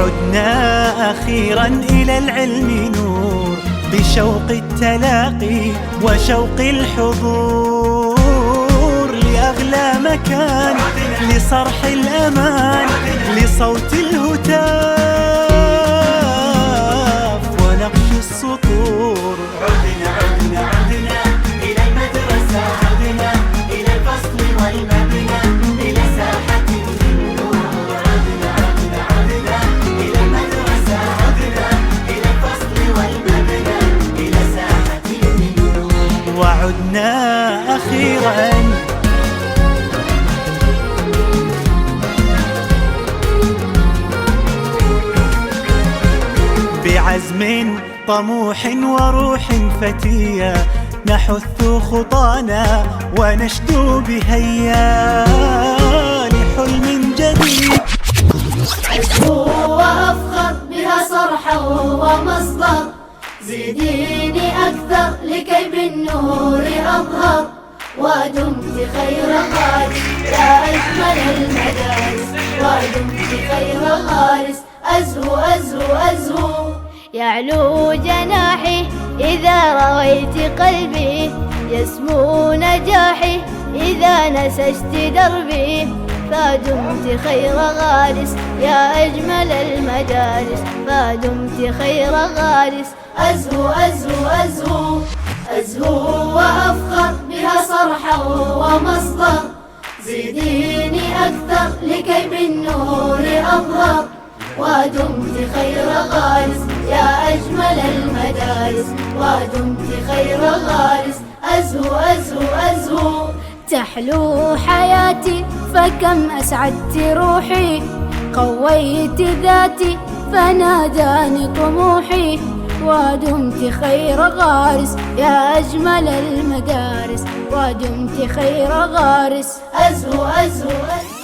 وعدنا أخيرا إلى العلم نور، بشوق التلاقي وشوق الحضور، لأغلى مكان لصرح الأمان، لصوت الهتاف ونقش السطور. عدنا عدنا عدنا إلى المدرسة، عدنا إلى الفصل والمبنى، إلى ساحة النور. عدنا عدنا عدنا إلى المدرسة، عدنا إلى الفصل والمبنى، إلى ساحة النور. وعدنا أخيرا بعزم طموح وروح فتية، نحث خطانا ونشدو بهيا لحلم جديد. أزهو وأفخر بها صرحا ومصدر، زيديني أكثر لكي بالنور أظهر، ودمت خير غارس يا أجمل المدارس، ودمت خير غارس. أزهو أزهو أزهو يعلو جناحي إذا رويت قلبي، يسمو نجاحي إذا نسجت دربي، فدمت خير غارس يا أجمل المدارس، فدمت خير غارس. أزهو أزهو أزهو أزهو وأفخر بها صرحا ومصدر، زيديني أكثر لكي بالنور أظهر، ودمت خير غارس يا أجمل المدارس، ودمت خير غارس. أزهو أزهو أزهو تحلو حياتي فكم أسعدت روحي، قويت ذاتي فناداني طموحي، ودمت خير غارس يا أجمل المدارس، ودمت خير غارس. أزهو أزهو أزهو